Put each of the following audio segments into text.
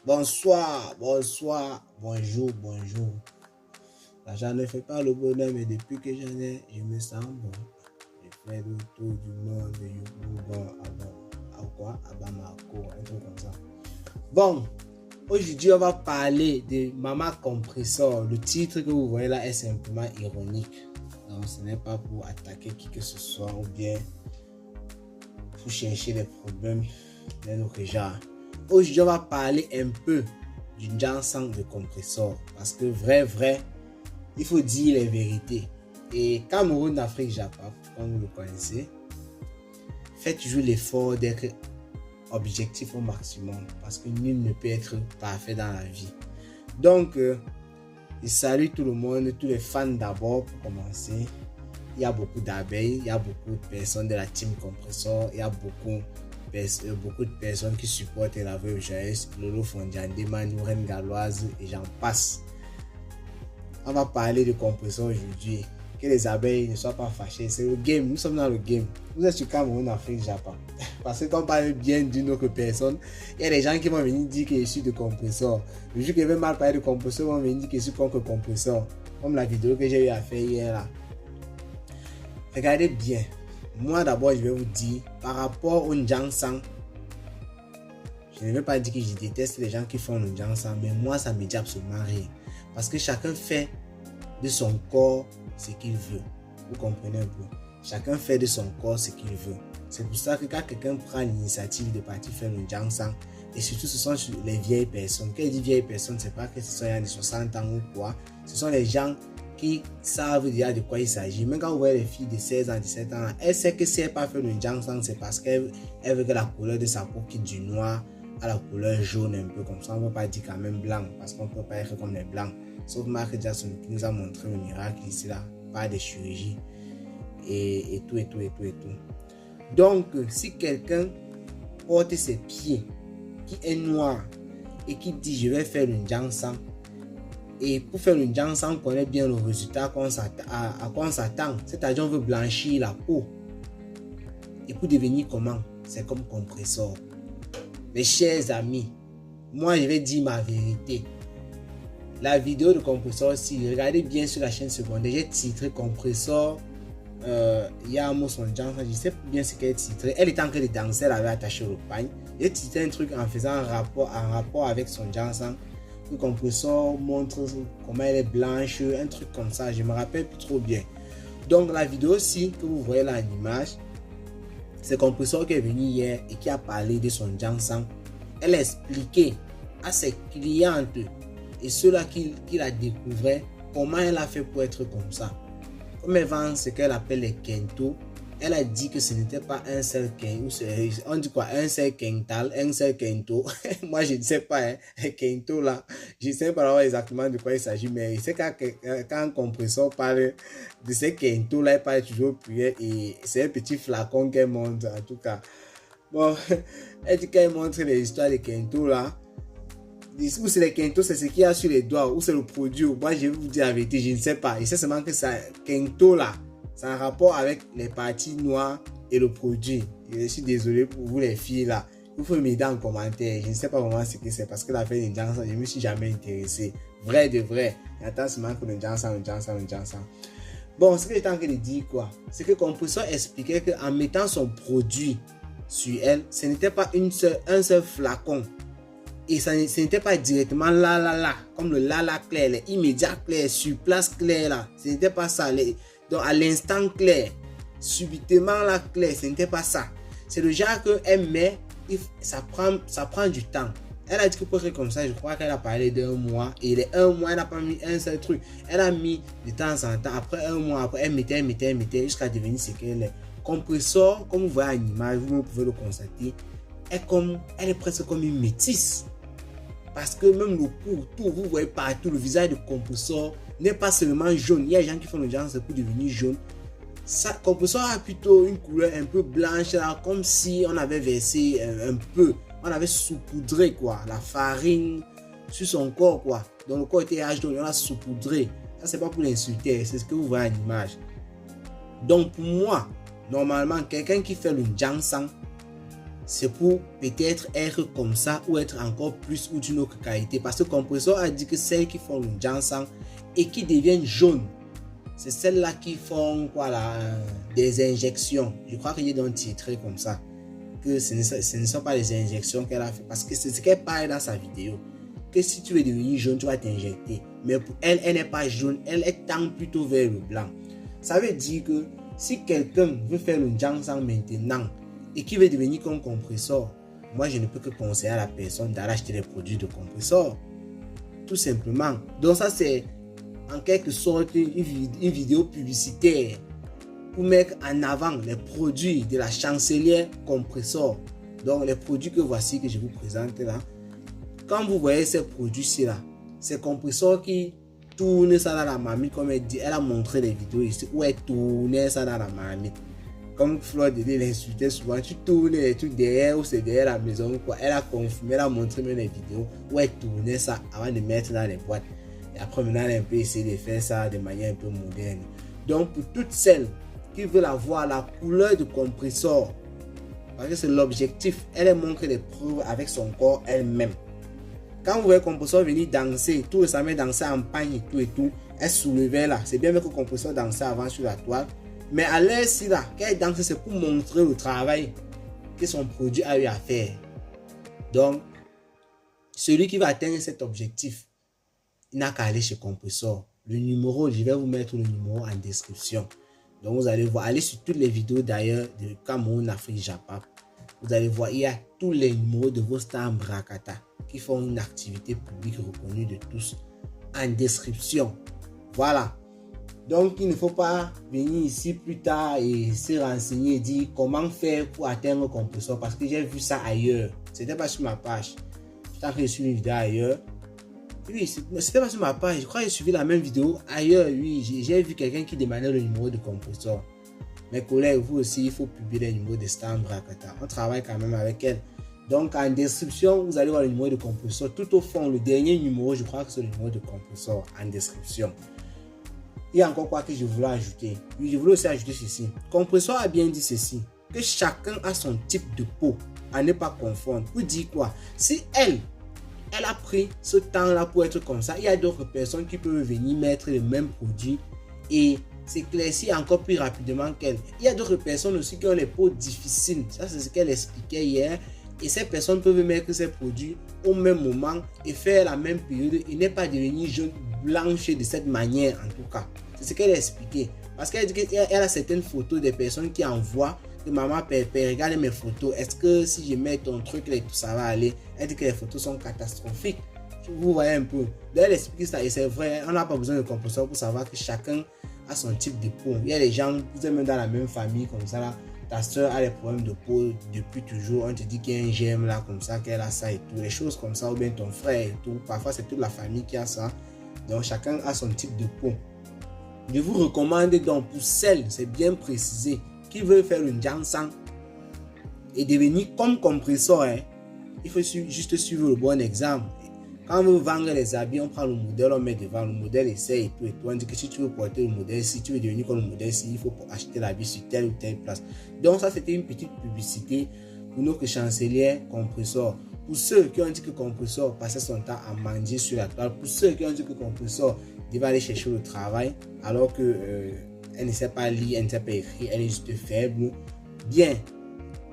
Bonsoir, bonsoir, bonjour, bonjour. L'argent ne fait pas le bonheur, mais depuis que j'en ai, je me sens bon. Je fais le tour du monde, à Bamako, un truc comme ça. Bon, aujourd'hui, on va parler de Mama Compressor. Le titre que vous voyez là est simplement ironique. Donc, ce n'est pas pour attaquer qui que ce soit ou bien pour chercher des problèmes d'un autre genre. Aujourd'hui, on va parler un peu du Jansan de compresseur. Parce que vrai, il faut dire les vérités. Et Cameroun, Afrique, Japon, comme vous le connaissez, fait toujours l'effort d'être objectif au maximum. Parce que nul ne peut être parfait dans la vie. Donc, je salue tout le monde, tous les fans d'abord pour commencer. Il y a beaucoup d'abeilles, il y a beaucoup de personnes de la team compresseur, il y a beaucoup de personnes qui supportent la veuve Joyeuse, Lolo Fondiande, Manouren Galoise et j'en passe. On va parler de compresseur aujourd'hui. Que les abeilles ne soient pas fâchées. C'est le game, nous sommes dans le game. Vous êtes sur Cameroun, Afrique, Japon. Parce que quand on parle bien d'une autre personne, il y a des gens qui vont venir dire que je suis de compresseur. Le jour que je vais mal parler de compresseur, ils vont venir dire que je suis contre compresseur. Comme la vidéo que j'ai eu à faire hier là. Regardez bien. Moi d'abord, je vais vous dire, par rapport au Jansan, je ne vais pas dire que je déteste les gens qui font le Jansan, mais moi, ça me dit absolument rien. Parce que chacun fait de son corps ce qu'il veut. Vous comprenez un peu? Chacun fait de son corps ce qu'il veut. C'est pour ça que quand quelqu'un prend l'initiative de partir faire le Jansan, et surtout ce sont les vieilles personnes. Quand je dis vieilles personnes, c'est pas que ce soit des 60 ans ou quoi. Ce sont les gens qui savent déjà de quoi il s'agit. Même quand vous voyez les filles de 16 ans, 17 ans, elle sait que si elle n'a pas fait le Jansan, c'est parce qu'elle veut que la couleur de sa peau quitte du noir à la couleur jaune un peu. Comme ça, on ne peut pas dire quand même blanc, parce qu'on ne peut pas être comme les blancs. Sauf Mark Jackson qui nous a montré le miracle ici là, pas de chirurgie et tout. Donc, si quelqu'un porte ses pieds, qui est noir et qui dit je vais faire le Jansan, et pour faire le Jansan, on connaît bien le résultat à quoi on s'attend. C'est-à-dire on veut blanchir la peau. Et pour devenir comment? C'est comme compresseur. Mes chers amis, moi je vais dire ma vérité. La vidéo de compresseur aussi, regardez bien sur la chaîne secondaire, j'ai titré compresseur. Il y a un mot son Jansan, je sais bien ce qu'elle titré. Elle était en train de danser, elle avait attaché au pagne. J'ai titré un truc en faisant un rapport avec son Jansan. Le compresseur montre comment elle est blanche, un truc comme ça, je me rappelle plus trop bien. Donc la vidéo aussi que vous voyez là en image, c'est le compresseur qui est venu hier et qui a parlé de son Jansan. Elle a expliqué à ses clientes et ceux-là qui la découvraient comment elle a fait pour être comme ça. Comme elle vend ce qu'elle appelle les kento, elle a dit que ce n'était pas un seul kento, on dit quoi, un seul kental, un seul kento. Moi je ne sais pas, hein, kento là, je ne sais pas exactement de quoi il s'agit, mais c'est quand un compresseur parle de ces kento là, il parle toujours prière et c'est un petit flacon qu'elle montre en tout cas. Bon, elle dit qu'elle montre les histoires de kento là. Ou c'est les kento, c'est ce qu'il y a sur les doigts, ou c'est le produit. Moi je vais vous dire la vérité, je ne sais pas. Je sais seulement que ça, kento là, c'est un rapport avec les parties noires et le produit. Je suis désolé pour vous les filles là. Vous pouvez m'aider en commentaire. Je ne sais pas vraiment ce que c'est parce que la fête de Jansan, je ne me suis jamais intéressé. Vrai de vrai. J'attends seulement que le Jansan. Bon, ce que j'étais en train de dire quoi, c'est que compresseur expliquait qu'en mettant son produit sur elle, ce n'était pas un seul flacon. Et ce n'était pas directement là, comme le là clair, les immédiats clairs, sur place clair là. Ce n'était pas ça. Donc à l'instant clair, subitement la clair, ce n'était pas ça. C'est le genre qu'elle met, ça prend du temps. Elle a dit que pour être comme ça, je crois qu'elle a parlé d'un mois. Et les un mois, elle n'a pas mis un seul truc. Elle a mis de temps en temps. Après un mois, après elle mettait jusqu'à devenir ce qu'elle est. Compresseur, comme vous voyez en image, vous pouvez le constater, elle est presque comme une métisse. Parce que même le cou, tout, vous voyez partout, le visage de compresseur n'est pas seulement jaune. Il y a des gens qui font le genre pour devenir jaune. Ça, compresseur a plutôt une couleur un peu blanche, là, comme si on avait versé un peu, on avait saupoudré quoi, la farine sur son corps quoi. Donc le corps était jaune, on a saupoudré. Ça c'est pas pour l'insulter, c'est ce que vous voyez en image. Donc pour moi, normalement, quelqu'un qui fait le Jansan, c'est pour peut-être être comme ça ou être encore plus ou d'une autre qualité. Parce que le compresseur a dit que celles qui font le ginseng et qui deviennent jaunes, c'est celles-là qui font quoi là, des injections. Je crois qu'il est dans le titre comme ça. Que ce ne sont pas les injections qu'elle a fait. Parce que c'est ce qu'elle parle dans sa vidéo. Que si tu veux devenir jaune, tu vas t'injecter. Mais pour elle, elle n'est pas jaune. Elle tend plutôt vers le blanc. Ça veut dire que si quelqu'un veut faire le ginseng maintenant et qui veut devenir comme compresseur, moi je ne peux que conseiller à la personne d'aller acheter les produits de compresseur. Tout simplement. Donc ça c'est en quelque sorte une vidéo publicitaire pour mettre en avant les produits de la chancelière compresseur. Donc les produits que voici que je vous présente là. Quand vous voyez ces produits-ci là, ces compresseurs qui tournent ça dans la marmite comme elle dit, elle a montré les vidéos ici où elle tournait ça dans la marmite. Comme Fleur de Lille l'insultait souvent, tu tournes les trucs derrière ou c'est derrière la maison ou quoi. Elle a confirmé, elle a montré même les vidéos où elle tournait ça avant de mettre dans les boîtes. Et après maintenant elle a un peu essayé de faire ça de manière un peu moderne. Donc pour toutes celles qui veulent avoir la couleur de compresseur, parce que c'est l'objectif, elle montre les preuves avec son corps elle-même. Quand vous voyez le compresseur venir danser, tout récemment danser en pagne et tout, elle soulevait là. C'est bien que le compresseur dansait avant sur la toile. Mais à l'aise si là, quand elle danse, c'est pour montrer le travail que son produit a eu à faire. Donc, celui qui va atteindre cet objectif, il n'a qu'à aller chez compresseur. Le numéro, je vais vous mettre le numéro en description. Donc, vous allez voir, allez sur toutes les vidéos d'ailleurs de Cameroun, Afrique, Japon. Vous allez voir, il y a tous les numéros de vos stars Mbrakata qui font une activité publique reconnue de tous en description. Voilà. Donc, il ne faut pas venir ici plus tard et se renseigner et dire comment faire pour atteindre le compresseur parce que j'ai vu ça ailleurs. C'était pas sur ma page. J'étais en train de suivre une vidéo ailleurs. Oui, c'était pas sur ma page. Je crois que j'ai suivi la même vidéo ailleurs. Oui, j'ai vu quelqu'un qui demandait le numéro de compresseur. Mes collègues, vous aussi, il faut publier les numéros de Star Mbrakata. On travaille quand même avec elle. Donc, en description, vous allez voir le numéro de compresseur. Tout au fond, le dernier numéro, je crois que c'est le numéro de compresseur en description. Il y a encore quoi que je voulais ajouter. Oui, je voulais aussi ajouter ceci. Compresseur a bien dit ceci, que chacun a son type de peau, à ne pas confondre. Pour dire quoi? Si elle a pris ce temps-là pour être comme ça, il y a d'autres personnes qui peuvent venir mettre le même produit et s'éclaircir encore plus rapidement qu'elle. Il y a d'autres personnes aussi qui ont les peaux difficiles. Ça, c'est ce qu'elle expliquait hier. Et ces personnes peuvent mettre ces produits au même moment et faire la même période et ne pas devenir jaune blanche de cette manière en tout cas. C'est ce qu'elle a expliqué. Parce qu'elle dit qu'elle a certaines photos des personnes qui envoient que maman, pépé, regarde mes photos. Est-ce que si je mets ton truc là et tout ça va aller? Elle dit que les photos sont catastrophiques. Vous voyez un peu. Elle explique ça et c'est vrai. On n'a pas besoin de compresseur pour savoir que chacun a son type de peau. Il y a des gens, vous êtes même dans la même famille comme ça là. Ta soeur a des problèmes de peau depuis toujours. On te dit qu'il y a un germe là comme ça, qu'elle a ça et tout. Les choses comme ça, ou bien ton frère et tout. Parfois, c'est toute la famille qui a ça. Donc, chacun a son type de peau. Je vous recommande donc pour celles, c'est bien précisé, qui veulent faire une ginseng et devenir comme compresseur. Hein. Il faut juste suivre le bon exemple. Quand on veut vendre les habits, on prend le modèle, on met devant le modèle, essaie et tout. Et tout. On dit que si tu veux porter le modèle, si tu veux devenir comme le modèle, il faut acheter l'habit sur telle ou telle place. Donc ça, c'était une petite publicité pour notre chancelière compresseur. Pour ceux qui ont dit que compresseur passait son temps à manger sur la toile, pour ceux qui ont dit que compresseur devait aller chercher le travail, alors que elle ne sait pas lire, elle ne sait pas écrire, elle est juste faible. Bien.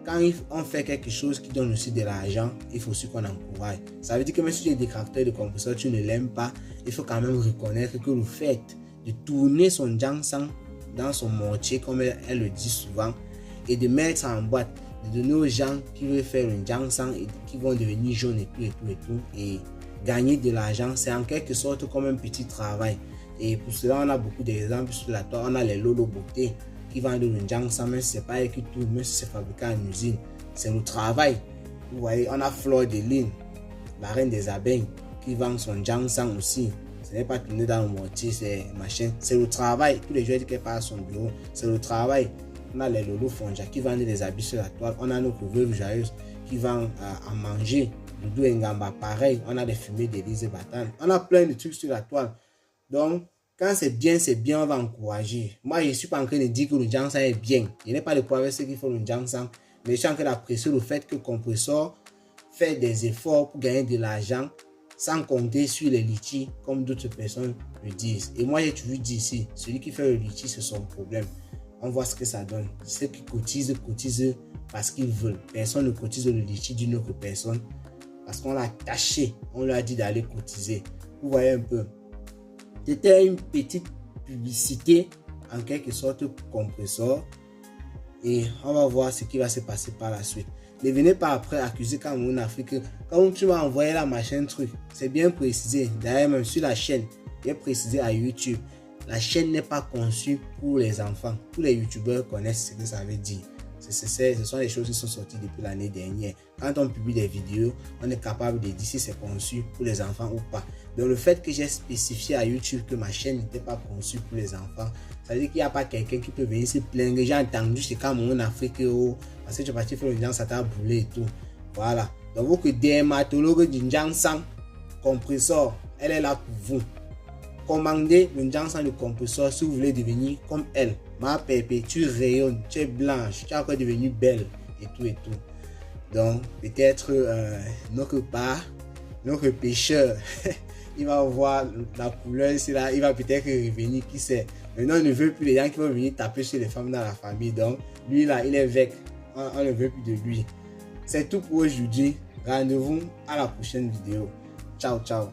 Quand on fait quelque chose qui donne aussi de l'argent, il faut aussi qu'on encourage. Ça veut dire que même si tu es détracteur de compresseur, tu ne l'aimes pas, il faut quand même reconnaître que le fait de tourner son ginseng dans son mortier, comme elle le dit souvent, et de mettre en boîte, de donner aux gens qui veulent faire un ginseng et qui vont devenir jaunes et gagner de l'argent, c'est en quelque sorte comme un petit travail. Et pour cela, on a beaucoup d'exemples sur la toile. On a les Lolo Beauté qui vendent le ginseng, même si c'est pas elle qui tourne, même si c'est fabriqué en usine, c'est le travail. Vous voyez, on a Fleur de Lille, la reine des abeilles, qui vend son ginseng aussi. Ce n'est pas tourné dans le mortier, c'est machin. C'est le travail. Tous les jours, qu'elle part à son bureau, c'est le travail. On a les Lolo Fonja qui vendent des habits sur la toile. On a notre veuve joyeuse qui vend à manger. Doudou Ngamba, pareil. On a des fumées d'Élise Batane. On a plein de trucs sur la toile. Donc, quand c'est bien, on va encourager. Moi, je ne suis pas en train de dire que le ginseng est bien. Je n'ai pas de problème avec ceux qui font le ginseng. Mais je suis en train d'apprécier le fait que Compressor fait des efforts pour gagner de l'argent sans compter sur les litiges comme d'autres personnes le disent. Et moi, j'ai toujours dit ici, celui qui fait le litige, c'est son problème. On voit ce que ça donne. Ceux qui cotisent parce qu'ils veulent. Personne ne cotise le litige d'une autre personne parce qu'on l'a taché. On lui a dit d'aller cotiser. Vous voyez un peu. C'était une petite publicité en quelque sorte Compressor. Et on va voir ce qui va se passer par la suite. Ne venez pas après accuser Cameroun Afrique. Quand tu m'as envoyé la machin truc, c'est bien précisé. D'ailleurs, même sur la chaîne, j'ai précisé à YouTube. La chaîne n'est pas conçue pour les enfants. Tous les youtubeurs connaissent ce que ça veut dire. Ce sont les choses qui sont sorties depuis l'année dernière. Quand on publie des vidéos, on est capable de dire si c'est conçu pour les enfants ou pas. Donc le fait que j'ai spécifié à YouTube que ma chaîne n'était pas conçue pour les enfants, ça veut dire qu'il n'y a pas quelqu'un qui peut venir se plaindre. J'ai entendu chez Cameroun Afrique, parce que tu es parti faire le gens, ça t'a brûlé et tout. Voilà. Donc vous que dermatologue du Njansang Compressor, elle est là pour vous. Commandez le Njansang de Compressor si vous voulez devenir comme elle. Ma pépé, tu rayonnes, tu es blanche, tu es encore devenue belle et tout et tout. Donc peut-être notre pêcheur, il va voir la couleur ici là, il va peut-être revenir, qui sait. Maintenant on ne veut plus les gens qui vont venir taper chez les femmes dans la famille. Donc lui là, il est vec, on ne veut plus de lui. C'est tout pour aujourd'hui. Rendez-vous à la prochaine vidéo. Ciao, ciao.